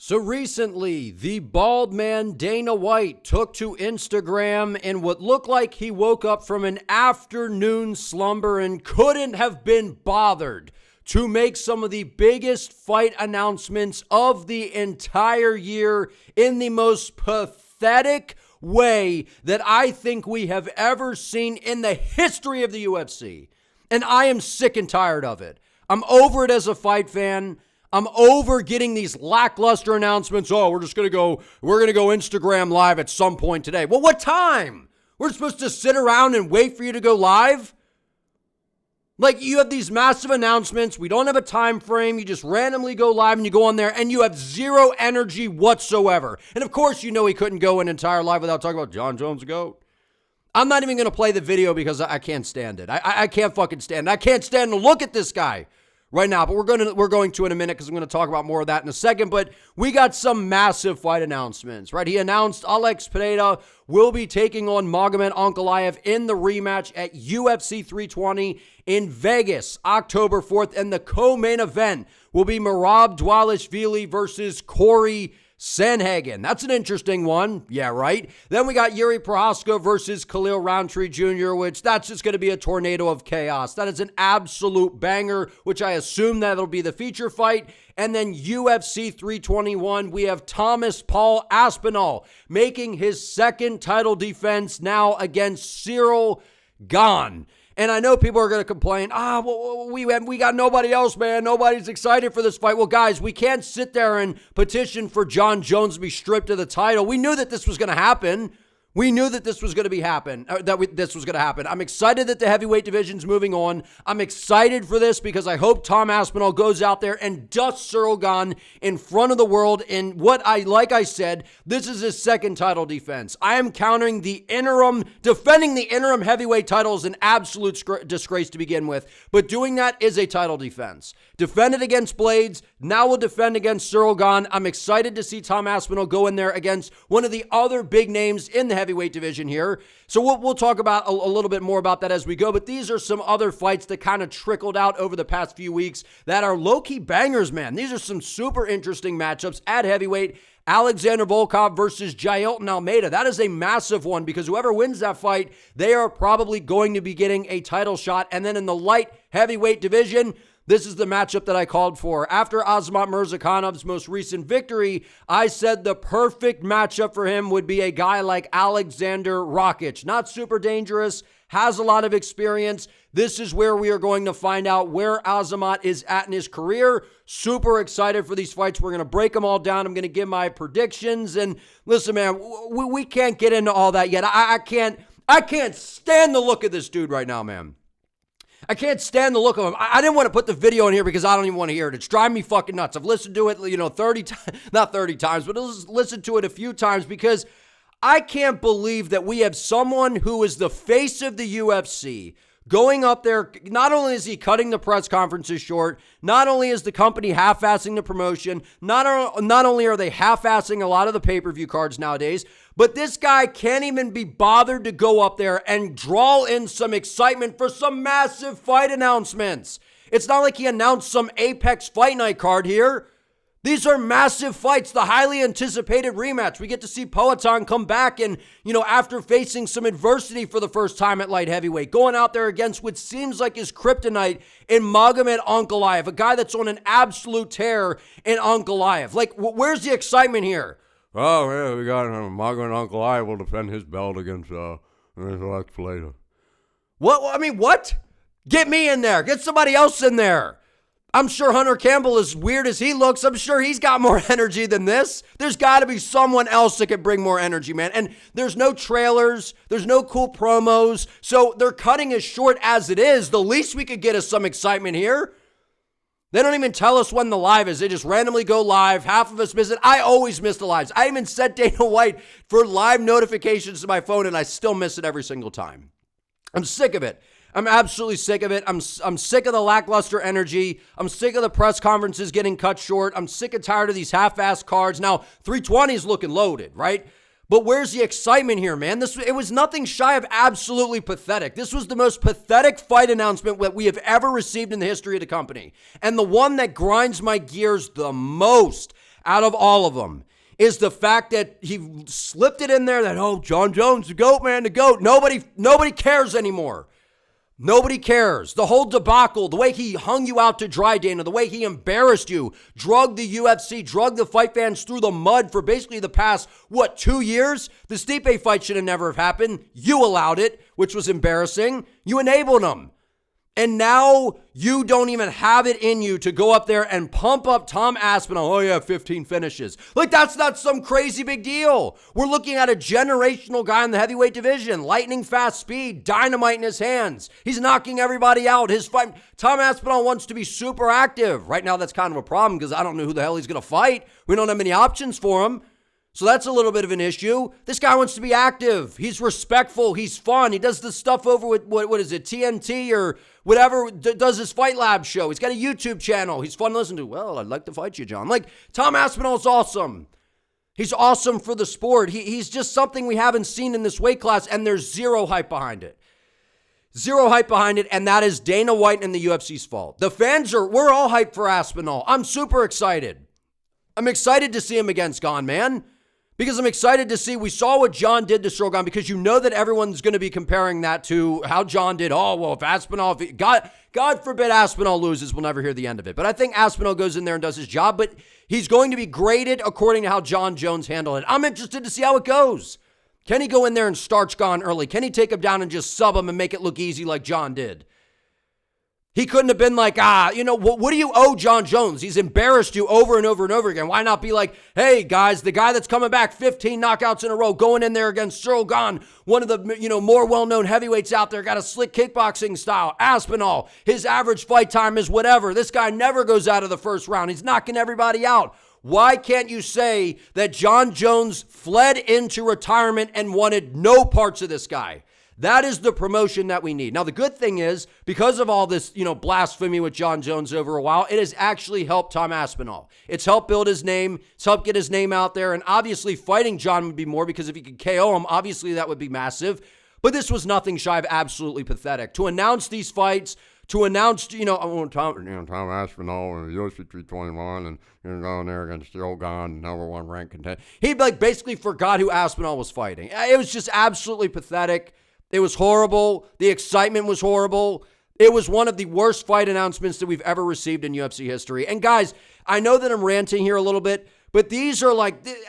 So recently, the bald man Dana White took to Instagram in what looked like he woke up from an afternoon slumber and couldn't have been bothered to make some of the biggest fight announcements of the entire year in the most pathetic way that I think we have ever seen in the history of the UFC. And I am sick and tired of it. I'm over it as a fight fan. I'm over getting these lackluster announcements. Oh, we're going to go Instagram live at some point today. Well, what time? We're supposed to sit around and wait for you to go live? Like, you have these massive announcements. We don't have a time frame. You just randomly go live and you go on there and you have zero energy whatsoever. And of course, you know he couldn't go an entire live without talking about Jon Jones the GOAT. I'm not even going to play the video because I can't stand it. I can't fucking stand it. I can't stand to look at this guy right now, but we're going to in a minute because I'm going to talk about more of that in a second. But we got some massive fight announcements, right? He announced Alex Pereira will be taking on Magomed Ankaalev in the rematch at UFC 320 in Vegas, October 4th. And the co-main event will be Merab Dvalishvili versus Cory Sandhagen. That's an interesting one. Yeah, right? Then we got Jiri Prochazka versus Khalil Rountree Jr., which that's just going to be a tornado of chaos. That is an absolute banger, which I assume that'll be the feature fight. And then UFC 321, we have Tom Aspinall making his second title defense now against Ciryl Gane. And I know people are going to complain, we got nobody else, man. Nobody's excited for this fight. Well, guys, we can't sit there and petition for Jon Jones to be stripped of the title. We knew that this was going to happen. We knew that this was going to happen. I'm excited that the heavyweight division's moving on. I'm excited for this because I hope Tom Aspinall goes out there and dusts Ciryl Gane in front of the world. And like I said, this is his second title defense. I am countering defending the interim heavyweight title is an absolute disgrace to begin with. But doing that is a title defense. Defended against Blades. Now we'll defend against Ciryl Gane. I'm excited to see Tom Aspinall go in there against one of the other big names in the heavyweight division here. So we'll talk about a little bit more about that as we go, but these are some other fights that kind of trickled out over the past few weeks that are low-key bangers, man. These are some super interesting matchups at heavyweight. Alexander Volkov versus Jailton Almeida. That is a massive one because whoever wins that fight, they are probably going to be getting a title shot. And then in the light heavyweight division, this is the matchup that I called for. After Azamat Murzakanov's most recent victory, I said the perfect matchup for him would be a guy like Alexander Rakic. Not super dangerous, has a lot of experience. This is where we are going to find out where Azamat is at in his career. Super excited for these fights. We're going to break them all down. I'm going to give my predictions. And listen, man, we can't get into all that yet. I can't stand the look of this dude right now, man. I can't stand the look of him. I didn't want to put the video in here because I don't even want to hear it. It's driving me fucking nuts. I've listened to it, 30 times, not 30 times, but I've listened to it a few times because I can't believe that we have someone who is the face of the UFC going up there. Not only is he cutting the press conferences short, not only is the company half-assing the promotion, not only are they half-assing a lot of the pay-per-view cards nowadays, but this guy can't even be bothered to go up there and draw in some excitement for some massive fight announcements. It's not like he announced some Apex Fight Night card here. These are massive fights, the highly anticipated rematch. We get to see Poatan come back and, after facing some adversity for the first time at light heavyweight, going out there against what seems like his kryptonite in Magomed Ankaalev, a guy that's on an absolute tear in Ankalaev. Like, where's the excitement here? Oh, yeah, we got Magomed Ankaalev will defend his belt against Alex Pereira. What? Get me in there. Get somebody else in there. I'm sure Hunter Campbell, as weird as he looks, I'm sure he's got more energy than this. There's got to be someone else that can bring more energy, man. And there's no trailers. There's no cool promos. So they're cutting as short as it is. The least we could get is some excitement here. They don't even tell us when the live is. They just randomly go live. Half of us miss it. I always miss the lives. I even set Dana White for live notifications to my phone, and I still miss it every single time. I'm sick of it. I'm absolutely sick of it. I'm sick of the lackluster energy. I'm sick of the press conferences getting cut short. I'm sick and tired of these half-assed cards. Now, 320 is looking loaded, right? But where's the excitement here, man? It was nothing shy of absolutely pathetic. This was the most pathetic fight announcement that we have ever received in the history of the company. And the one that grinds my gears the most out of all of them is the fact that he slipped it in there that, oh, Jon Jones, the GOAT, man, the GOAT. Nobody cares anymore. Nobody cares. The whole debacle, the way he hung you out to dry, Dana, the way he embarrassed you, drugged the UFC, drugged the fight fans through the mud for basically the past, 2 years? The Stipe fight should have never have happened. You allowed it, which was embarrassing. You enabled him. And now you don't even have it in you to go up there and pump up Tom Aspinall. Oh, yeah, 15 finishes. Like, that's not some crazy big deal. We're looking at a generational guy in the heavyweight division. Lightning fast speed, dynamite in his hands. He's knocking everybody out. His fight. Tom Aspinall wants to be super active. Right now, that's kind of a problem because I don't know who the hell he's going to fight. We don't have many options for him. So that's a little bit of an issue. This guy wants to be active. He's respectful. He's fun. He does this stuff over with, what is it, TNT or whatever, does his Fight Lab show. He's got a YouTube channel. He's fun to listen to. Well, I'd like to fight you, John. Like, Tom Aspinall is awesome. He's awesome for the sport. He's just something we haven't seen in this weight class, and there's zero hype behind it. Zero hype behind it, and that is Dana White and the UFC's fault. The fans we're all hyped for Aspinall. I'm super excited. I'm excited to see him against Gane, man. Because I'm excited to see, we saw what Jon did to Ciryl Gane, because you know that everyone's going to be comparing that to how Jon did. Oh, well, if Aspinall, God forbid Aspinall loses, we'll never hear the end of it. But I think Aspinall goes in there and does his job, but he's going to be graded according to how Jon Jones handled it. I'm interested to see how it goes. Can he go in there and starch Gane early? Can he take him down and just sub him and make it look easy like Jon did? He couldn't have been like, what do you owe Jon Jones? He's embarrassed you over and over and over again. Why not be like, hey, guys, the guy that's coming back 15 knockouts in a row, going in there against Ciryl Gane, one of the more well-known heavyweights out there, got a slick kickboxing style. Aspinall, his average fight time is whatever. This guy never goes out of the first round. He's knocking everybody out. Why can't you say that Jon Jones fled into retirement and wanted no parts of this guy? That is the promotion that we need. Now, the good thing is, because of all this, blasphemy with Jon Jones over a while, it has actually helped Tom Aspinall. It's helped build his name. It's helped get his name out there. And obviously, fighting Jon would be more, because if he could KO him, obviously that would be massive. But this was nothing shy of absolutely pathetic. To announce these fights, to announce, I want Tom Aspinall and UFC 321 and going there against Ciryl Gane, number one ranked contender. He basically forgot who Aspinall was fighting. It was just absolutely pathetic. It was horrible. The excitement was horrible. It was one of the worst fight announcements that we've ever received in UFC history. And guys, I know that I'm ranting here a little bit, but these are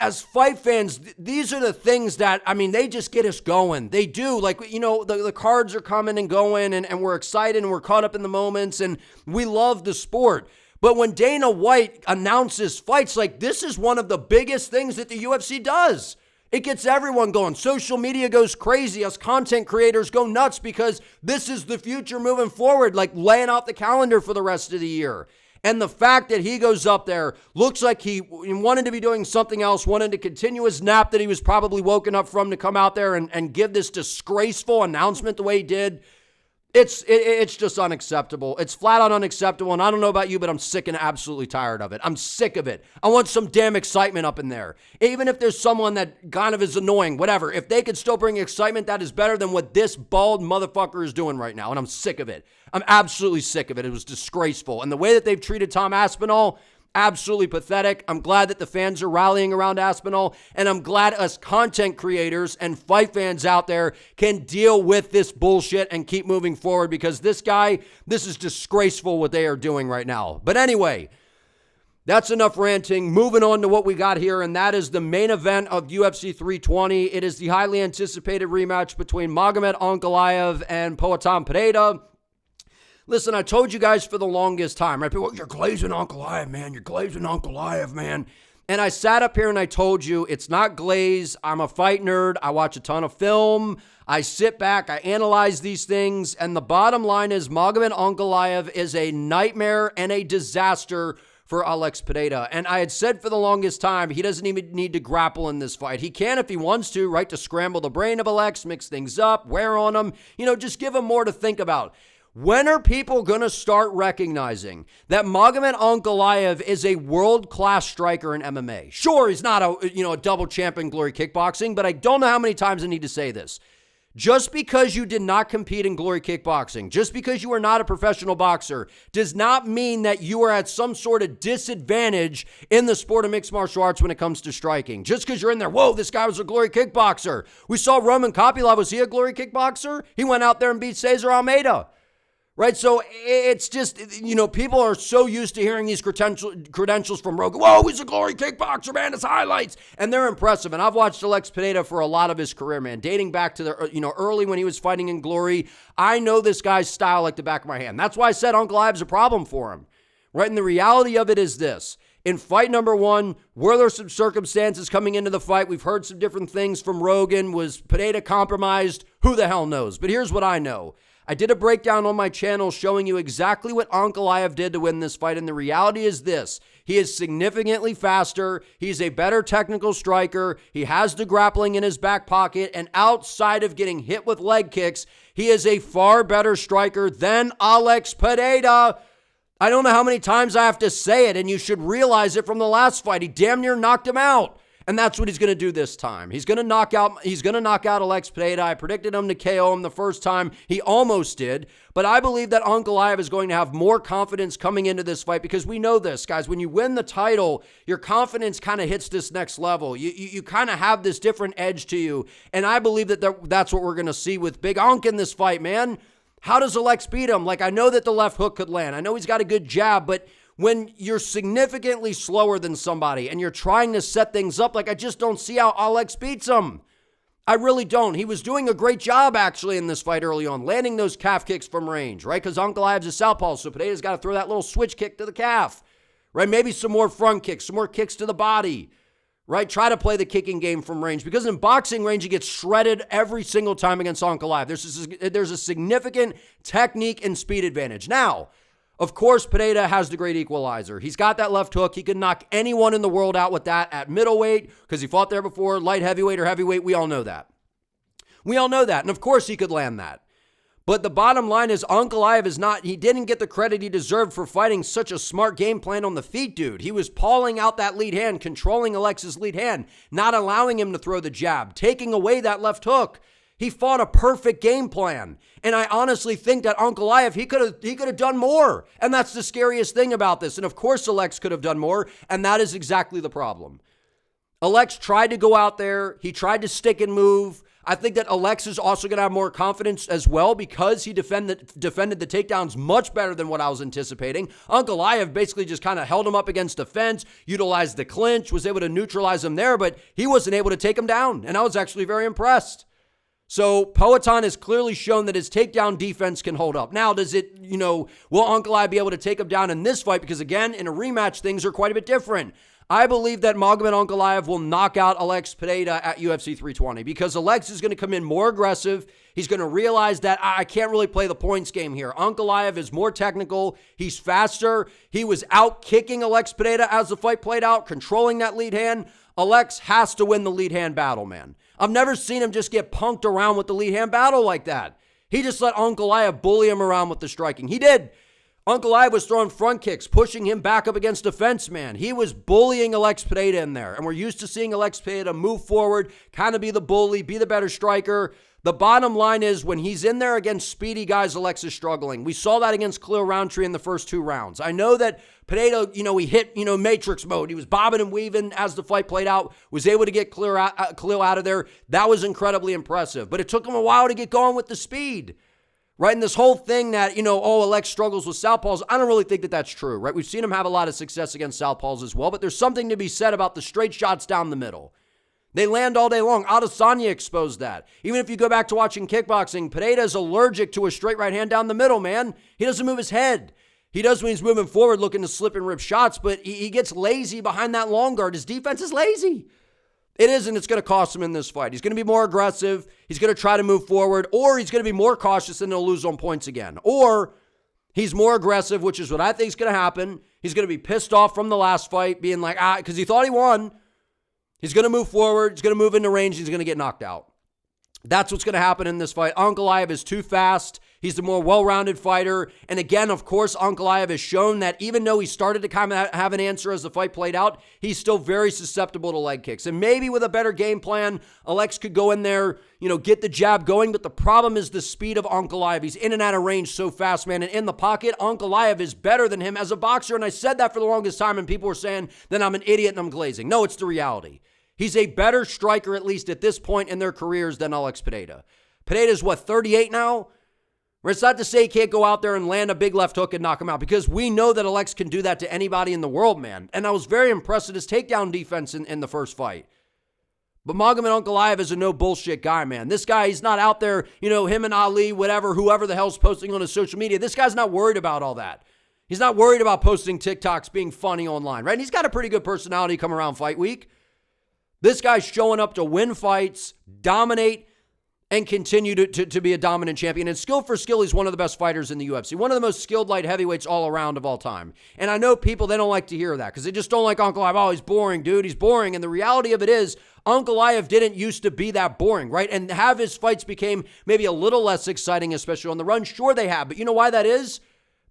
as fight fans, these are the things that, they just get us going. They do. The cards are coming and going, and we're excited and we're caught up in the moments, and we love the sport. But when Dana White announces fights, this is one of the biggest things that the UFC does. It gets everyone going. Social media goes crazy. Us content creators go nuts because this is the future moving forward, laying out the calendar for the rest of the year. And the fact that he goes up there, looks like he wanted to be doing something else, wanted to continue his nap that he was probably woken up from to come out there and give this disgraceful announcement the way he did. It's just unacceptable. It's flat out unacceptable. And I don't know about you, but I'm sick and absolutely tired of it. I'm sick of it. I want some damn excitement up in there. Even if there's someone that kind of is annoying, whatever. If they could still bring excitement, that is better than what this bald motherfucker is doing right now. And I'm sick of it. I'm absolutely sick of it. It was disgraceful. And the way that they've treated Tom Aspinall, absolutely pathetic. I'm glad that the fans are rallying around Aspinall, and I'm glad us content creators and fight fans out there can deal with this bullshit and keep moving forward, because this is disgraceful what they are doing right now. But anyway, that's enough ranting. Moving on to what we got here, and that is the main event of UFC 320. It is the highly anticipated rematch between Magomed Ankaalev and Tom Pereira. Listen, I told you guys for the longest time, right? People, you're glazing Ankalaev, man. You're glazing Ankalaev, man. And I sat up here and I told you, it's not glaze. I'm a fight nerd. I watch a ton of film. I sit back. I analyze these things. And the bottom line is Magomed Ankaalev is a nightmare and a disaster for Alex Pereira. And I had said for the longest time, he doesn't even need to grapple in this fight. He can if he wants to, right? To scramble the brain of Alex, mix things up, wear on him, just give him more to think about. When are people going to start recognizing that Magomed Ankaalev is a world-class striker in MMA? Sure, he's not a double champ in glory kickboxing, but I don't know how many times I need to say this. Just because you did not compete in Glory Kickboxing, just because you are not a professional boxer, does not mean that you are at some sort of disadvantage in the sport of mixed martial arts when it comes to striking. Just because you're in there, whoa, this guy was a Glory Kickboxer. We saw Roman Kopylov. Was he a Glory Kickboxer? He went out there and beat Cesar Almeida. Right, so it's just, people are so used to hearing these credentials from Rogan. Whoa, he's a Glory Kickboxer, man, his highlights. And they're impressive. And I've watched Alex Pereira for a lot of his career, man, dating back to the, early when he was fighting in Glory. I know this guy's style like the back of my hand. That's why I said Ankalaev's a problem for him, right? And the reality of it is this. In fight number 1, were there some circumstances coming into the fight? We've heard some different things from Rogan. Was Pereira compromised? Who the hell knows? But here's what I know. I did a breakdown on my channel showing you exactly what Ankalaev did to win this fight, and the reality is this. He is significantly faster. He's a better technical striker. He has the grappling in his back pocket, and outside of getting hit with leg kicks, he is a far better striker than Alex Pereira. I don't know how many times I have to say it, and you should realize it from the last fight. He damn near knocked him out. And that's what he's going to do this time. He's going to knock out Alex Pereira. I predicted him to KO him the first time. He almost did. But I believe that Ankalaev is going to have more confidence coming into this fight because we know this, guys. When you win the title, your confidence kind of hits this next level. You kind of have this different edge to you. And I believe that that's what we're going to see with Big Ank in this fight, man. How does Alex beat him? Like, I know that the left hook could land. I know he's got a good jab, but when you're significantly slower than somebody and you're trying to set things up, like, I just don't see how Alex beats him. I really don't. He was doing a great job, actually, in this fight early on, landing those calf kicks from range, right? Because Ankalaev's a southpaw, so Pereira's got to throw that little switch kick to the calf, right? Maybe some more front kicks, some more kicks to the body, right? Try to play the kicking game from range, because in boxing range, he gets shredded every single time against Ankalaev. There's a significant technique and speed advantage. Now, of course, Pereira has the great equalizer. He's got that left hook. He could knock anyone in the world out with that at middleweight because he fought there before, light heavyweight or heavyweight. We all know that. And of course he could land that. But the bottom line is Ankalaev he didn't get the credit he deserved for fighting such a smart game plan on the feet, dude. He was pawing out that lead hand, controlling Alex's lead hand, not allowing him to throw the jab, taking away that left hook. He fought a perfect game plan. And I honestly think that Ankalaev, he could have done more. And that's the scariest thing about this. And of course, Alex could have done more. And that is exactly the problem. Alex tried to go out there. He tried to stick and move. I think that Alex is also going to have more confidence as well because he defended the takedowns much better than what I was anticipating. Ankalaev basically just kind of held him up against the fence, utilized the clinch, was able to neutralize him there, but he wasn't able to take him down. And I was actually very impressed. So Poatan has clearly shown that his takedown defense can hold up. Now, will Ankalaev be able to take him down in this fight? Because again, in a rematch, things are quite a bit different. I believe that Magomed Ankaalev will knock out Alex Pereira at UFC 320 because Alex is going to come in more aggressive. He's going to realize that I can't really play the points game here. Ankalaev is more technical. He's faster. He was out kicking Alex Pereira as the fight played out, controlling that lead hand. Alex has to win the lead hand battle, man. I've never seen him just get punked around with the lead hand battle like that. He just let Ankalaev bully him around with the striking. He did. Ankalaev was throwing front kicks, pushing him back up against the fence, man. He was bullying Alex Pereira in there. And we're used to seeing Alex Pereira move forward, kind of be the bully, be the better striker. The bottom line is when he's in there against speedy guys, Alex is struggling. We saw that against Khalil Rountree in the first 2 rounds. I know that Pereira, he hit, matrix mode. He was bobbing and weaving as the fight played out, was able to get Khalil out of there. That was incredibly impressive. But it took him a while to get going with the speed. Right? And this whole thing that, Alex struggles with southpaws, I don't really think that that's true, right? We've seen him have a lot of success against southpaws as well, but there's something to be said about the straight shots down the middle. They land all day long. Adesanya exposed that. Even if you go back to watching kickboxing, Pereira is allergic to a straight right hand down the middle, man. He doesn't move his head. He does when he's moving forward looking to slip and rip shots, but he gets lazy behind that long guard. His defense is lazy. It is, and it's going to cost him in this fight. He's going to be more aggressive. He's going to try to move forward, or he's going to be more cautious and he'll lose on points again. Or he's more aggressive, which is what I think is going to happen. He's going to be pissed off from the last fight, being like, because he thought he won. He's going to move forward. He's going to move into range. He's going to get knocked out. That's what's going to happen in this fight. Ankalaev is too fast. He's the more well-rounded fighter. And again, of course, Ankalaev has shown that even though he started to kind of have an answer as the fight played out, he's still very susceptible to leg kicks. And maybe with a better game plan, Alex could go in there, get the jab going. But the problem is the speed of Ankalaev. He's in and out of range so fast, man. And in the pocket, Ankalaev is better than him as a boxer. And I said that for the longest time, and people were saying that I'm an idiot and I'm glazing. No, it's the reality. He's a better striker, at least at this point in their careers, than Alex Pereira. Pereira's 38 now? It's not to say he can't go out there and land a big left hook and knock him out, because we know that Alex can do that to anybody in the world, man. And I was very impressed with his takedown defense in the first fight. But Magomed Ankaalev is a no bullshit guy, man. This guy, he's not out there, him and Ali, whatever, whoever the hell's posting on his social media. This guy's not worried about all that. He's not worried about posting TikToks, being funny online, right? And he's got a pretty good personality come around fight week. This guy's showing up to win fights, dominate, and continue to be a dominant champion. And skill for skill, he's one of the best fighters in the UFC. One of the most skilled light heavyweights all around of all time. And I know people, they don't like to hear that because they just don't like Ankalaev. Oh, he's boring, dude. He's boring. And the reality of it is, Ankalaev didn't used to be that boring, right? And have his fights became maybe a little less exciting, especially on the run. Sure, they have. But you know why that is?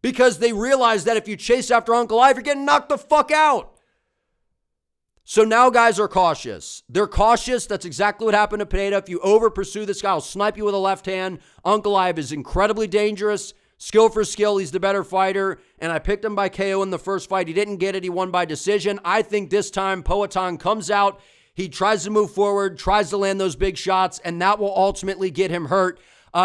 Because they realize that if you chase after Ankalaev, you're getting knocked the fuck out. So now guys are cautious. They're cautious. That's exactly what happened to Pereira. If you over pursue this guy, he'll snipe you with a left hand. Ankalaev is incredibly dangerous. Skill for skill, he's the better fighter. And I picked him by KO in the first fight. He didn't get it. He won by decision. I think this time Poatan comes out. He tries to move forward, tries to land those big shots, and that will ultimately get him hurt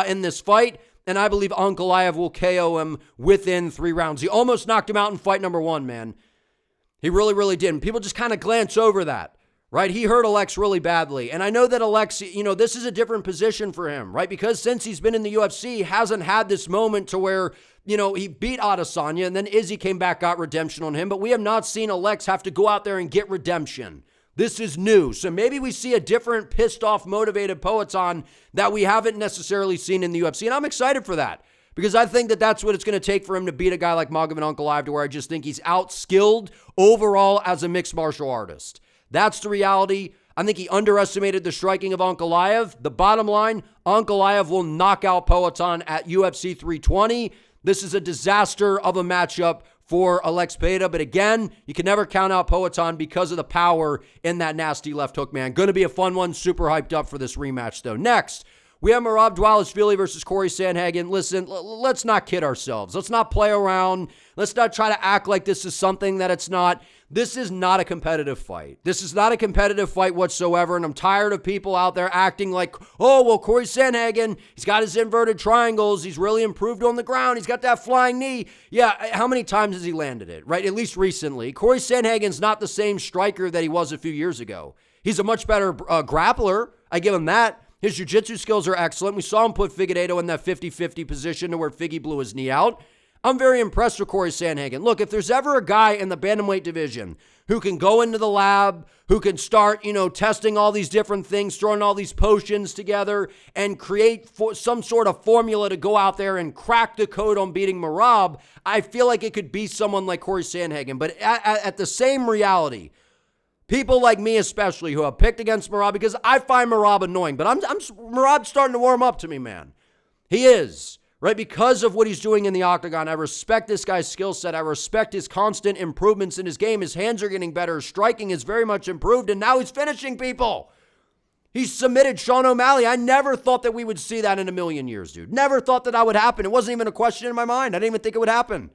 in this fight. And I believe Ankalaev will KO him within 3 rounds. He almost knocked him out in fight number 1, man. He really, really did. And people just kind of glance over that, right? He hurt Alex really badly. And I know that Alex, this is a different position for him, right? Because since he's been in the UFC, he hasn't had this moment to where, he beat Adesanya and then Izzy came back, got redemption on him. But we have not seen Alex have to go out there and get redemption. This is new. So maybe we see a different pissed off, motivated Poatan that we haven't necessarily seen in the UFC. And I'm excited for that. Because I think that that's what it's going to take for him to beat a guy like Magomed Ankaalev, to where I just think he's outskilled overall as a mixed martial artist. That's the reality. I think he underestimated the striking of Ankalaev. The bottom line, Ankalaev will knock out Poatan at UFC 320. This is a disaster of a matchup for Alex Pereira. But again, you can never count out Poatan because of the power in that nasty left hook, man. Going to be a fun one. Super hyped up for this rematch, though. Next, we have Merab Dvalishvili versus Cory Sandhagen. Listen, let's not kid ourselves. Let's not play around. Let's not try to act like this is something that it's not. This is not a competitive fight. This is not a competitive fight whatsoever, and I'm tired of people out there acting like, oh, well, Cory Sandhagen, he's got his inverted triangles. He's really improved on the ground. He's got that flying knee. Yeah, how many times has he landed it, right? At least recently. Cory Sandhagen's not the same striker that he was a few years ago. He's a much better grappler. I give him that. His jiu-jitsu skills are excellent. We saw him put Figueiredo in that 50-50 position to where Figgy blew his knee out. I'm very impressed with Cory Sandhagen. Look, if there's ever a guy in the bantamweight division who can go into the lab, who can start, testing all these different things, throwing all these potions together and create some sort of formula to go out there and crack the code on beating Merab, I feel like it could be someone like Cory Sandhagen. But at the same reality, people like me especially who have picked against Merab, because I find Merab annoying, but Merab's starting to warm up to me, man. He is, right? Because of what he's doing in the octagon. I respect this guy's skill set. I respect his constant improvements in his game. His hands are getting better. His striking is very much improved, and now he's finishing people. He's submitted Sean O'Malley. I never thought that we would see that in a million years, dude. Never thought that would happen. It wasn't even a question in my mind. I didn't even think it would happen.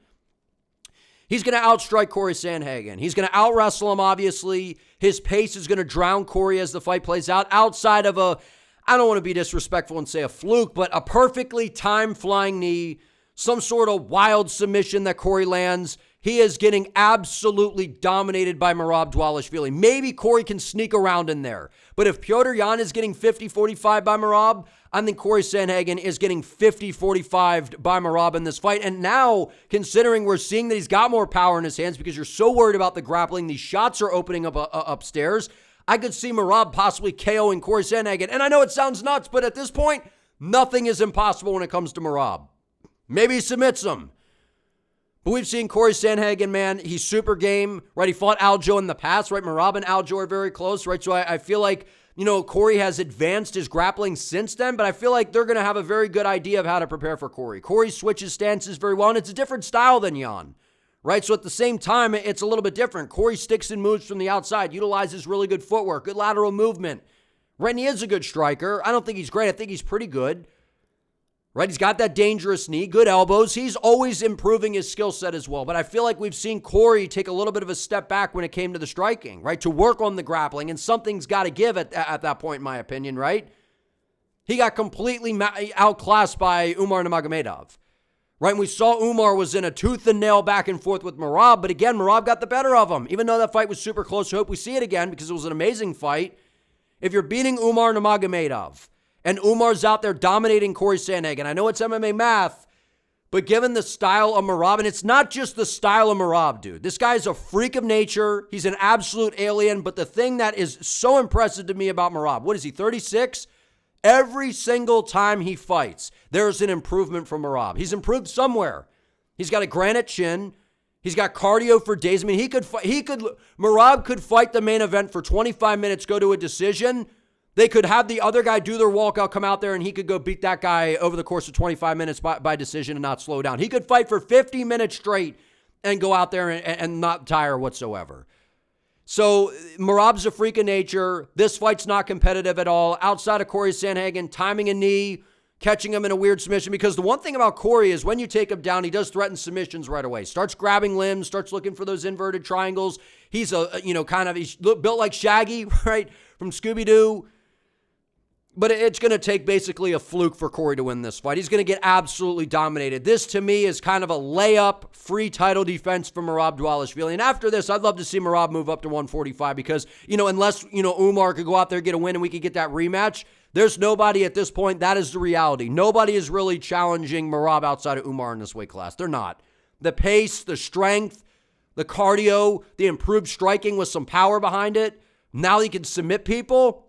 He's going to outstrike Cory Sandhagen. He's going to out-wrestle him, obviously. His pace is going to drown Cory as the fight plays out. Outside of I don't want to be disrespectful and say a fluke, but a perfectly timed flying knee, some sort of wild submission that Cory lands, he is getting absolutely dominated by Merab Dvalishvili. Maybe Cory can sneak around in there. But if Petr Yan is getting 50-45 by Merab, I think Cory Sandhagen is getting 50-45 by Merab in this fight. And now, considering we're seeing that he's got more power in his hands because you're so worried about the grappling, these shots are opening up upstairs, I could see Merab possibly KOing Cory Sandhagen. And I know it sounds nuts, but at this point, nothing is impossible when it comes to Merab. Maybe he submits him. But we've seen Cory Sandhagen, man, he's super game, right? He fought Aljo in the past, right? Merab and Aljo are very close, right? So I feel like Cory has advanced his grappling since then, but I feel like they're going to have a very good idea of how to prepare for Cory. Cory switches stances very well, and it's a different style than Jan, right? So at the same time, it's a little bit different. Cory sticks and moves from the outside, utilizes really good footwork, good lateral movement. Right, and he is a good striker. I don't think he's great. I think he's pretty good. Right, he's got that dangerous knee, good elbows. He's always improving his skill set as well. But I feel like we've seen Cory take a little bit of a step back when it came to the striking, right, to work on the grappling. And something's got to give at that point, in my opinion, right? He got completely outclassed by Umar Nurmagomedov. Right, and we saw Umar was in a tooth and nail back and forth with Merab. But again, Merab got the better of him. Even though that fight was super close, I hope we see it again because it was an amazing fight. If you're beating Umar Nurmagomedov, and Umar's out there dominating Cory Sandhagen. I know it's MMA math, but given the style of Merab, and it's not just the style of Merab, dude. This guy's a freak of nature. He's an absolute alien. But the thing that is so impressive to me about Merab, what is he, 36? Every single time he fights, there's an improvement from Merab. He's improved somewhere. He's got a granite chin. He's got cardio for days. I mean, Merab could fight the main event for 25 minutes, go to a decision. They could have the other guy do their walkout, come out there, and he could go beat that guy over the course of 25 minutes by decision and not slow down. He could fight for 50 minutes straight and go out there and not tire whatsoever. So Merab's a freak of nature. This fight's not competitive at all. Outside of Cory Sandhagen, timing a knee, catching him in a weird submission. Because the one thing about Cory is when you take him down, he does threaten submissions right away. Starts grabbing limbs, starts looking for those inverted triangles. He's he's built like Shaggy, right, from Scooby-Doo. But it's going to take basically a fluke for Cory to win this fight. He's going to get absolutely dominated. This, to me, is kind of a layup, free title defense for Merab Dvalishvili. And after this, I'd love to see Merab move up to 145 because, unless, Umar could go out there, get a win, and we could get that rematch, there's nobody at this point. That is the reality. Nobody is really challenging Merab outside of Umar in this weight class. They're not. The pace, the strength, the cardio, the improved striking with some power behind it. Now he can submit people.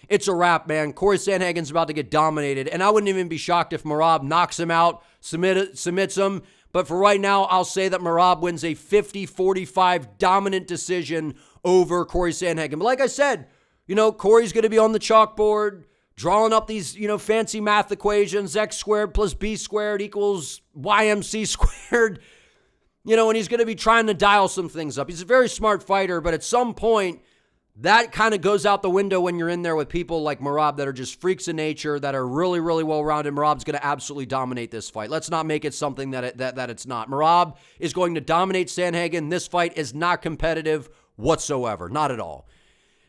It's a wrap, man. Cory Sandhagen's about to get dominated, and I wouldn't even be shocked if Merab knocks him out, submits him. But for right now, I'll say that Merab wins a 50-45 dominant decision over Cory Sandhagen. But like I said, Cory's going to be on the chalkboard, drawing up these, fancy math equations, x squared plus b squared equals YMC squared, and he's going to be trying to dial some things up. He's a very smart fighter, but at some point, that kind of goes out the window when you're in there with people like Merab that are just freaks of nature, that are really, really well-rounded. Merab's going to absolutely dominate this fight. Let's not make it something that it's not. Merab is going to dominate Sandhagen. This fight is not competitive whatsoever. Not at all.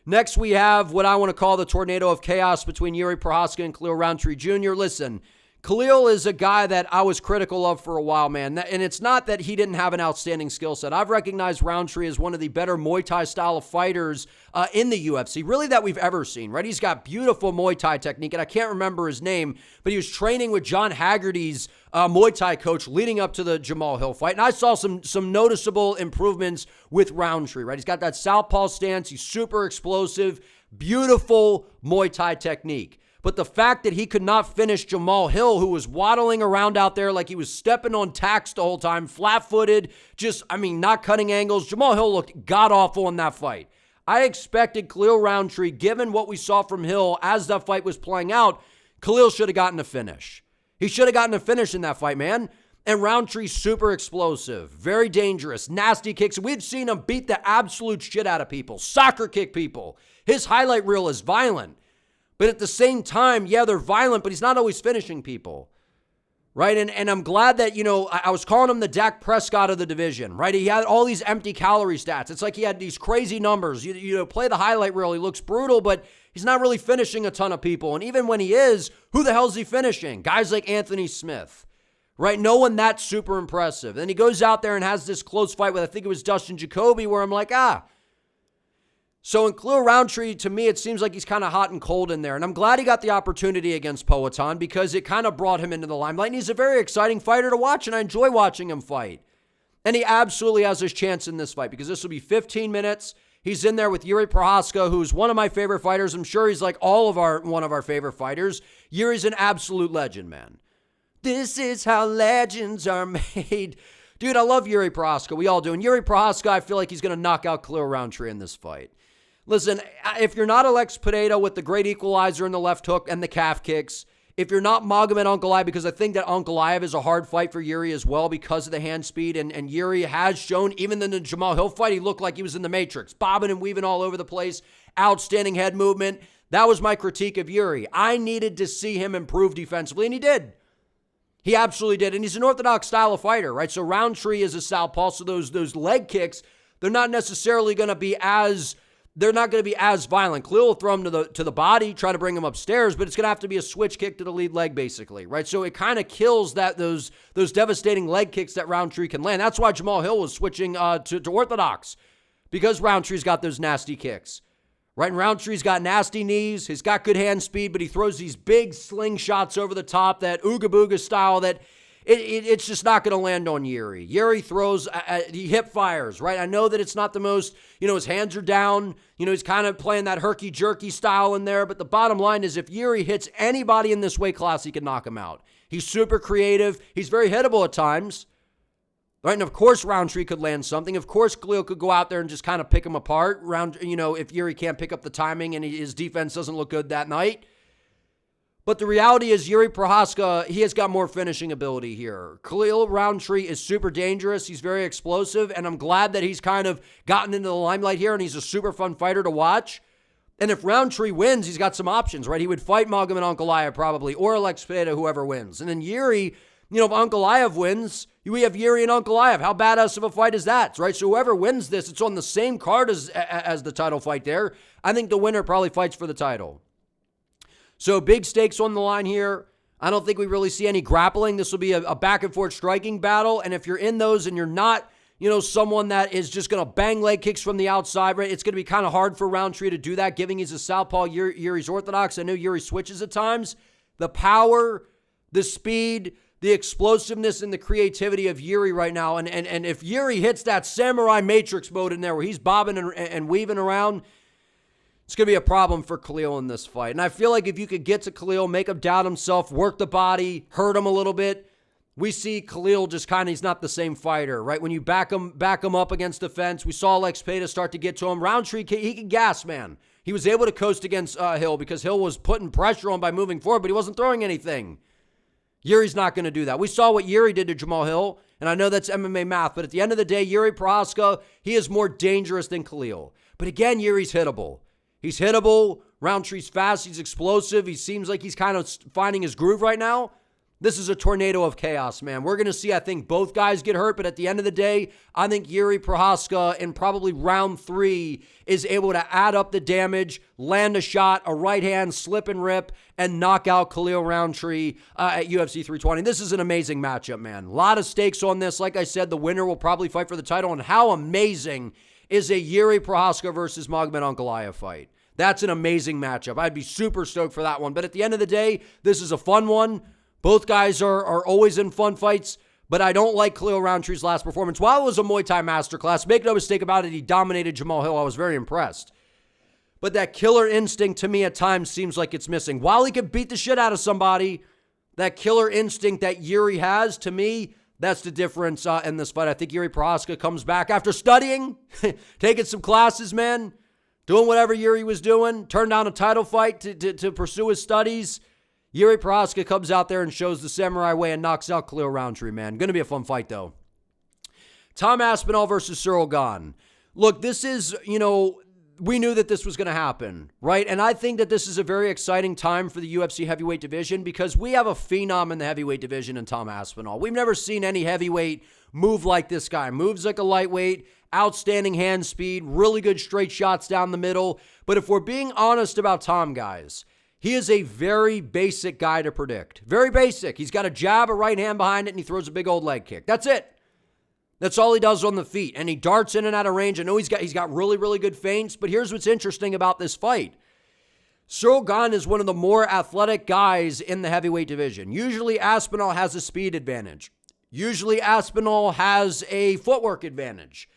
Next, we have what I want to call the tornado of chaos between Jiri Prochazka and Khalil Rountree Jr. Listen, Khalil is a guy that I was critical of for a while, man. And it's not that he didn't have an outstanding skill set. I've recognized Rountree as one of the better Muay Thai style of fighters in the UFC, really that we've ever seen, right? He's got beautiful Muay Thai technique, and I can't remember his name, but he was training with John Haggerty's Muay Thai coach leading up to the Jamal Hill fight. And I saw some noticeable improvements with Rountree, right? He's got that southpaw stance. He's super explosive, beautiful Muay Thai technique. But the fact that he could not finish Jamal Hill, who was waddling around out there like he was stepping on tacks the whole time, flat-footed, not cutting angles. Jamal Hill looked god-awful in that fight. I expected Khalil Rountree, given what we saw from Hill as that fight was playing out, Khalil should have gotten a finish. He should have gotten a finish in that fight, man. And Rountree's super explosive, very dangerous, nasty kicks. We've seen him beat the absolute shit out of people, soccer kick people. His highlight reel is violent. But at the same time, yeah, they're violent, but he's not always finishing people, right? And I'm glad that, I was calling him the Dak Prescott of the division, right? He had all these empty calorie stats. It's like he had these crazy numbers. You play the highlight reel, he looks brutal, but he's not really finishing a ton of people. And even when he is, who the hell is he finishing? Guys like Anthony Smith, right? No one that's super impressive. Then he goes out there and has this close fight with, I think it was Dustin Jacoby, where I'm like, So in Khalil Rountree, to me, it seems like he's kind of hot and cold in there. And I'm glad he got the opportunity against Poatan because it kind of brought him into the limelight. And he's a very exciting fighter to watch, and I enjoy watching him fight. And he absolutely has his chance in this fight because this will be 15 minutes. He's in there with Jiri Prochazka, who's one of my favorite fighters. I'm sure he's like one of our favorite fighters. Jiri's an absolute legend, man. This is how legends are made. Dude, I love Jiri Prochazka. We all do. And Jiri Prochazka, I feel like he's going to knock out Khalil Rountree in this fight. Listen, if you're not Alex Pereira with the great equalizer in the left hook and the calf kicks, if you're not Magomed Ankaalev, because I think that Ankalaev is a hard fight for Jiri as well because of the hand speed, and Jiri has shown, even in the Jamal Hill fight, he looked like he was in the Matrix, bobbing and weaving all over the place, outstanding head movement. That was my critique of Jiri. I needed to see him improve defensively, and he did. He absolutely did, and he's an orthodox style of fighter, right? So Rountree is a southpaw, so those leg kicks, they're not necessarily going to be as... They're not going to be as violent. Khalil will throw him to the body, try to bring him upstairs, but it's going to have to be a switch kick to the lead leg, basically, right? So it kind of kills those devastating leg kicks that Rountree can land. That's why Jamal Hill was switching to orthodox, because Rountree's got those nasty kicks, right? And Rountree's got nasty knees. He's got good hand speed, but he throws these big slingshots over the top, that Ooga Booga style that it's just not going to land on Jiri. Jiri throws, he hip fires, right? I know that it's not the most, his hands are down. He's kind of playing that herky-jerky style in there. But the bottom line is if Jiri hits anybody in this weight class, he can knock him out. He's super creative. He's very hittable at times, right? And of course, Rountree could land something. Of course, Khalil could go out there and just kind of pick him apart. If Jiri can't pick up the timing and his defense doesn't look good that night. But the reality is Jiri Prochazka, he has got more finishing ability here. Khalil Rountree is super dangerous. He's very explosive, and I'm glad that he's kind of gotten into the limelight here, and he's a super fun fighter to watch. And if Rountree wins, he's got some options, right? He would fight Magomed Ankaalev probably, or Alex Pereira, whoever wins. And then Jiri, if Ankalaev wins, we have Jiri and Ankalaev. How badass of a fight is that, right? So whoever wins this, it's on the same card as the title fight there. I think the winner probably fights for the title. So big stakes on the line here. I don't think we really see any grappling. This will be a back-and-forth striking battle. And if you're in those and you're not, someone that is just going to bang leg kicks from the outside, right, it's going to be kind of hard for Rountree to do that, given he's a southpaw, Jiri's orthodox. I know Jiri switches at times. The power, the speed, the explosiveness, and the creativity of Jiri right now. And if Jiri hits that samurai matrix mode in there where he's bobbing and weaving around, it's going to be a problem for Khalil in this fight. And I feel like if you could get to Khalil, make him doubt himself, work the body, hurt him a little bit, we see Khalil just he's not the same fighter, right? When you back him up against the fence, we saw Alex Pereira start to get to him. Rountree, he could gas, man. He was able to coast against Hill because Hill was putting pressure on by moving forward, but he wasn't throwing anything. Jiri's not going to do that. We saw what Jiri did to Jamal Hill, and I know that's MMA math, but at the end of the day, Jiri Prochazka, he is more dangerous than Khalil. But again, Jiri's hittable. He's hittable. Rountree's fast. He's explosive. He seems like he's kind of finding his groove right now. This is a tornado of chaos, man. We're going to see, I think, both guys get hurt, but at the end of the day, I think Jiri Prochazka in probably round 3 is able to add up the damage, land a shot, a right hand, slip and rip, and knock out Khalil Rountree at UFC 320. This is an amazing matchup, man. A lot of stakes on this. Like I said, the winner will probably fight for the title, and how amazing is a Jiri Prochazka versus Magomed Ankaalev fight. That's an amazing matchup. I'd be super stoked for that one. But at the end of the day, this is a fun one. Both guys are always in fun fights, but I don't like Khalil Rountree's last performance. While it was a Muay Thai masterclass, make no mistake about it, he dominated Jamal Hill. I was very impressed. But that killer instinct to me at times seems like it's missing. While he could beat the shit out of somebody, that killer instinct that Jiri has, to me, that's the difference in this fight. I think Jiri Prochazka comes back after studying, taking some classes, man. Doing whatever Jiri was doing, turned down a title fight to pursue his studies. Jiri Prochazka comes out there and shows the samurai way and knocks out Khalil Rountree, man. Going to be a fun fight, though. Tom Aspinall versus Ciryl Gane. Look, this is, we knew that this was going to happen, right? And I think that this is a very exciting time for the UFC heavyweight division because we have a phenom in the heavyweight division in Tom Aspinall. We've never seen any heavyweight move like this guy. Moves like a lightweight. Outstanding hand speed, really good straight shots down the middle. But if we're being honest about Tom, guys, he is a very basic guy to predict. Very basic. He's got a jab, a right hand behind it, and he throws a big old leg kick. That's it. That's all he does on the feet. And he darts in and out of range. I know he's got really, really good feints, but here's what's interesting about this fight. Ciryl Gane is one of the more athletic guys in the heavyweight division. Usually Aspinall has a speed advantage. Usually Aspinall has a footwork advantage.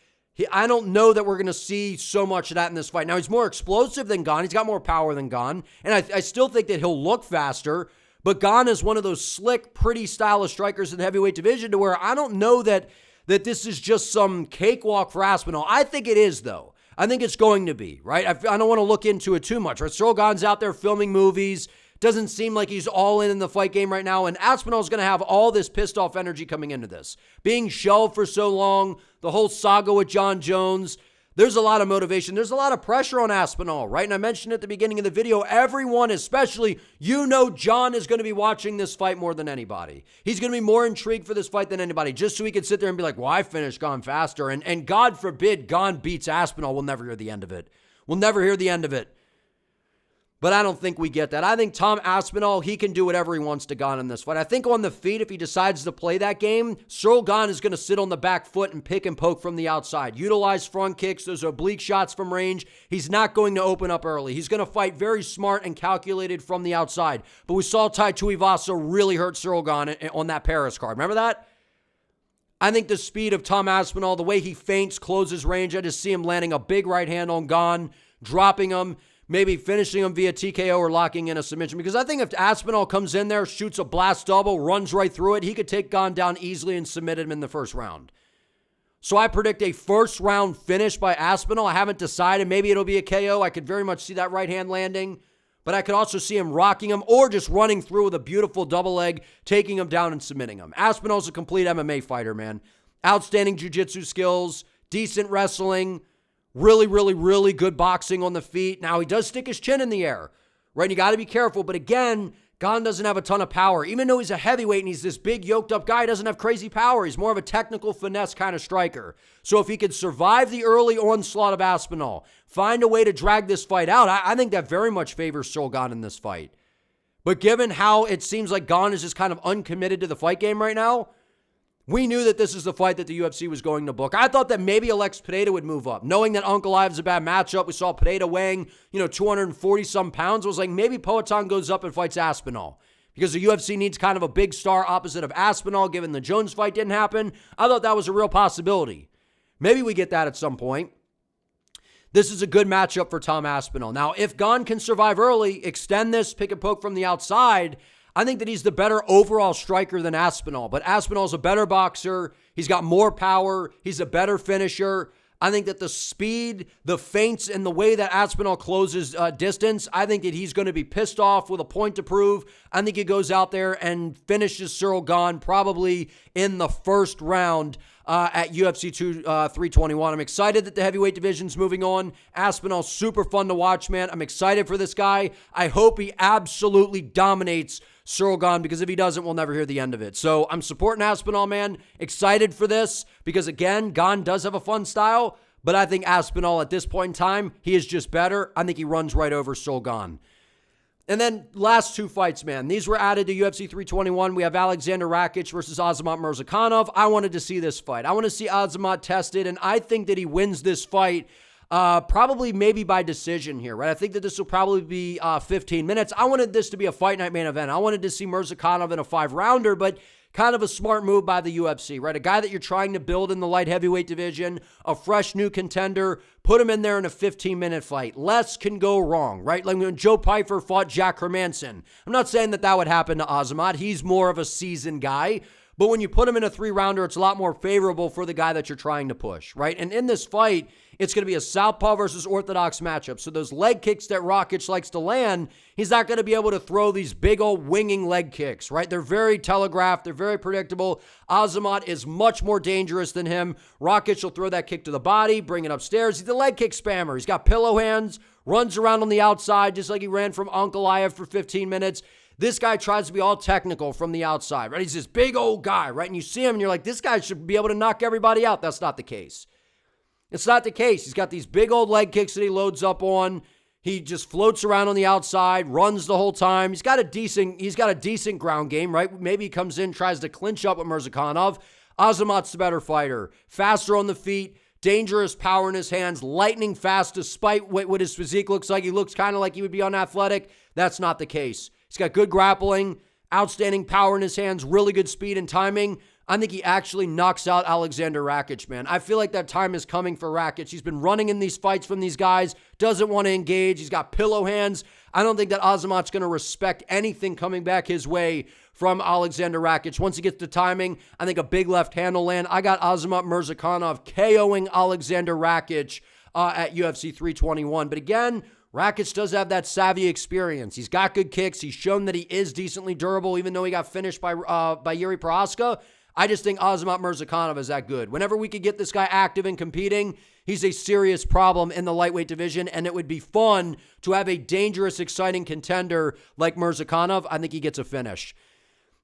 I don't know that we're going to see so much of that in this fight. Now, he's more explosive than Gane. He's got more power than Gane. And I still think that he'll look faster. But Gane is one of those slick, pretty stylish strikers in the heavyweight division to where I don't know that this is just some cakewalk for Aspinall. I think it is, though. I think it's going to be, right? I don't want to look into it too much, right? Ciryl Gane's out there filming movies. Doesn't seem like he's all in the fight game right now. And Aspinall's going to have all this pissed off energy coming into this. Being shelved for so long, the whole saga with Jon Jones. There's a lot of motivation. There's a lot of pressure on Aspinall, right? And I mentioned at the beginning of the video, everyone, especially, Jon is going to be watching this fight more than anybody. He's going to be more intrigued for this fight than anybody, just so he can sit there and be like, well, I finished Gane faster. And God forbid Gane beats Aspinall. We'll never hear the end of it. We'll never hear the end of it. But I don't think we get that. I think Tom Aspinall, he can do whatever he wants to Gane in this fight. I think on the feet, if he decides to play that game, Ciryl Gane is going to sit on the back foot and pick and poke from the outside. Utilize front kicks, those oblique shots from range. He's not going to open up early. He's going to fight very smart and calculated from the outside. But we saw Tai Tuivasa really hurt Ciryl Gane on that Paris card. Remember that? I think the speed of Tom Aspinall, the way he feints, closes range, I just see him landing a big right hand on Gane, dropping him, maybe finishing him via TKO or locking in a submission. Because I think if Aspinall comes in there, shoots a blast double, runs right through it, he could take Gane down easily and submit him in the first round. So I predict a first round finish by Aspinall. I haven't decided. Maybe it'll be a KO. I could very much see that right hand landing. But I could also see him rocking him or just running through with a beautiful double leg, taking him down and submitting him. Aspinall's a complete MMA fighter, man. Outstanding jiu-jitsu skills, decent wrestling, really, really, really good boxing on the feet. Now, he does stick his chin in the air, right? And you got to be careful. But again, Gane doesn't have a ton of power. Even though he's a heavyweight and he's this big, yoked-up guy, he doesn't have crazy power. He's more of a technical finesse kind of striker. So if he could survive the early onslaught of Aspinall, find a way to drag this fight out, I think that very much favors Ciryl Gane in this fight. But given how it seems like Gane is just kind of uncommitted to the fight game right now, we knew that this is the fight that the UFC was going to book. I thought that maybe Alex Pereira would move up. Knowing that Ankalaev is a bad matchup, we saw Pereira weighing, 240-some pounds. I was like, maybe Poatan goes up and fights Aspinall. Because the UFC needs kind of a big star opposite of Aspinall, given the Jones fight didn't happen. I thought that was a real possibility. Maybe we get that at some point. This is a good matchup for Tom Aspinall. Now, if Gane can survive early, extend this, pick and poke from the outside, I think that he's the better overall striker than Aspinall. But Aspinall's a better boxer. He's got more power. He's a better finisher. I think that the speed, the feints, and the way that Aspinall closes distance, I think that he's going to be pissed off with a point to prove. I think he goes out there and finishes Ciryl Gane probably in the first round at UFC 321. I'm excited that the heavyweight division's moving on. Aspinall's super fun to watch, man. I'm excited for this guy. I hope he absolutely dominates Ciryl Gane, because if he doesn't, we'll never hear the end of it. So I'm supporting Aspinall, man. Excited for this because, again, Gane does have a fun style, but I think Aspinall at this point in time, he is just better. I think he runs right over Ciryl Gane. And then last two fights, man. These were added to UFC 321. We have Alexander Rakic versus Azamat Murzakanov. I wanted to see this fight. I want to see Azamat tested, and I think that he wins this fight probably maybe by decision here, right? I think that this will probably be 15 minutes. I wanted this to be a fight night main event. I wanted to see Murzakanov in a 5-rounder, but kind of a smart move by the UFC, right? A guy that you're trying to build in the light heavyweight division, a fresh new contender, put him in there in a 15-minute fight. Less can go wrong, right? Like when Joe Pyfer fought Jack Hermanson. I'm not saying that would happen to Azamat. He's more of a seasoned guy. But when you put him in a 3-rounder, it's a lot more favorable for the guy that you're trying to push, right? And in this fight, it's going to be a southpaw versus orthodox matchup. So those leg kicks that Rakic likes to land, he's not going to be able to throw these big old winging leg kicks, right? They're very telegraphed. They're very predictable. Azamat is much more dangerous than him. Rakic will throw that kick to the body, bring it upstairs. He's a leg kick spammer. He's got pillow hands, runs around on the outside just like he ran from Ankalaev for 15 minutes. This guy tries to be all technical from the outside, right? He's this big old guy, right? And you see him and you're like, this guy should be able to knock everybody out. That's not the case. It's not the case. He's got these big old leg kicks that he loads up on. He just floats around on the outside, runs the whole time. He's got a decent ground game, right? Maybe he comes in, tries to clinch up with Murzakanov. Azamat's the better fighter. Faster on the feet, dangerous power in his hands, lightning fast despite what his physique looks like. He looks kind of like he would be unathletic. That's not the case. He's got good grappling, outstanding power in his hands, really good speed and timing. I think he actually knocks out Alexander Rakic, man. I feel like that time is coming for Rakic. He's been running in these fights from these guys, doesn't want to engage. He's got pillow hands. I don't think that Azamat's going to respect anything coming back his way from Alexander Rakic. Once he gets the timing, I think a big left hand will land. I got Azamat Murzakanov KOing Alexander Rakic at UFC 321. But again, Rakic does have that savvy experience. He's got good kicks. He's shown that he is decently durable, even though he got finished by Jiri Prochazka. I just think Azamat Murzakanov is that good. Whenever we could get this guy active and competing, he's a serious problem in the lightweight division, and it would be fun to have a dangerous, exciting contender like Murzakanov. I think he gets a finish.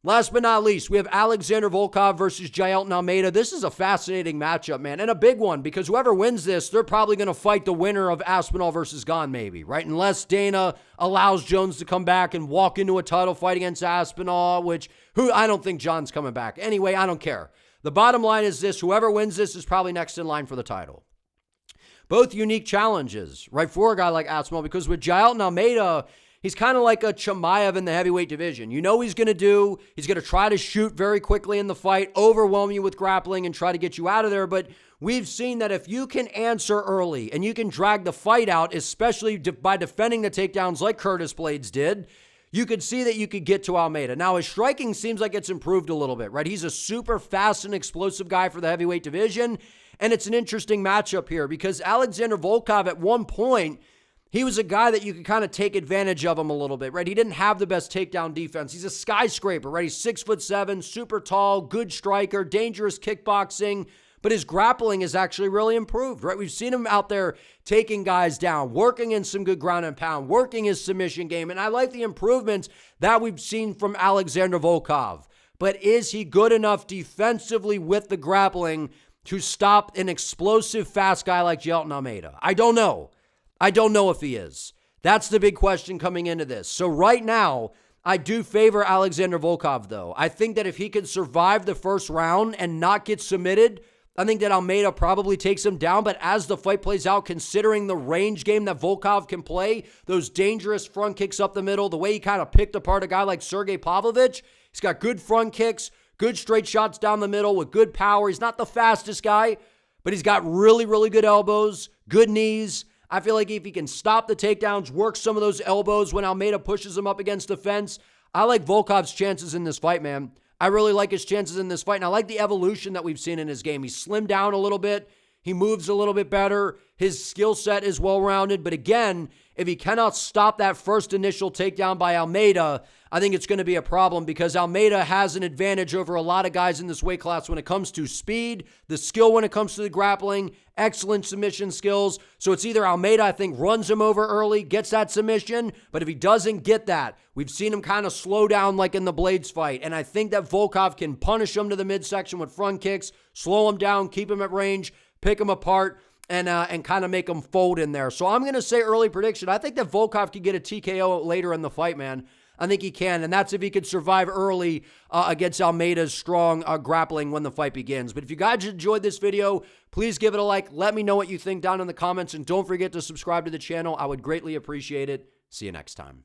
Last but not least, we have Alexander Volkov versus Jailton Almeida. This is a fascinating matchup, man, and a big one, because whoever wins this, they're probably going to fight the winner of Aspinall versus Gane, maybe, right? Unless Dana allows Jones to come back and walk into a title fight against Aspinall, I don't think John's coming back. Anyway, I don't care. The bottom line is this: whoever wins this is probably next in line for the title. Both unique challenges, right, for a guy like Aspinall, because with Jailton Almeida, he's kind of like a Chimaev in the heavyweight division. You know what he's going to do. He's going to try to shoot very quickly in the fight, overwhelm you with grappling, and try to get you out of there. But we've seen that if you can answer early and you can drag the fight out, especially by defending the takedowns like Curtis Blades did, you could see that you could get to Almeida. Now, his striking seems like it's improved a little bit, right? He's a super fast and explosive guy for the heavyweight division, and it's an interesting matchup here because Alexander Volkov at one point, he was a guy that you could kind of take advantage of him a little bit, right? He didn't have the best takedown defense. He's a skyscraper, right? He's 6'7", super tall, good striker, dangerous kickboxing, but his grappling has actually really improved, right? We've seen him out there taking guys down, working in some good ground and pound, working his submission game, and I like the improvements that we've seen from Alexander Volkov. But is he good enough defensively with the grappling to stop an explosive, fast guy like Jailton Almeida? I don't know. I don't know if he is. That's the big question coming into this. So right now, I do favor Alexander Volkov, though. I think that if he can survive the first round and not get submitted, I think that Almeida probably takes him down. But as the fight plays out, considering the range game that Volkov can play, those dangerous front kicks up the middle, the way he kind of picked apart a guy like Sergey Pavlovich, he's got good front kicks, good straight shots down the middle with good power. He's not the fastest guy, but he's got really, really good elbows, good knees. I feel like if he can stop the takedowns, work some of those elbows when Almeida pushes him up against the fence, I like Volkov's chances in this fight, man. I really like his chances in this fight, and I like the evolution that we've seen in his game. He's slimmed down a little bit. He moves a little bit better. His skill set is well-rounded, but again, if he cannot stop that first initial takedown by Almeida, I think it's going to be a problem because Almeida has an advantage over a lot of guys in this weight class when it comes to speed, the skill when it comes to the grappling, excellent submission skills. So it's either Almeida, I think, runs him over early, gets that submission, but if he doesn't get that, we've seen him kind of slow down like in the Blades fight, and I think that Volkov can punish him to the midsection with front kicks, slow him down, keep him at range, pick him apart, and kind of make him fold in there. So I'm going to say early prediction. I think that Volkov could get a TKO later in the fight, man. I think he can, and that's if he could survive early against Almeida's strong grappling when the fight begins. But if you guys enjoyed this video, please give it a like. Let me know what you think down in the comments, and don't forget to subscribe to the channel. I would greatly appreciate it. See you next time.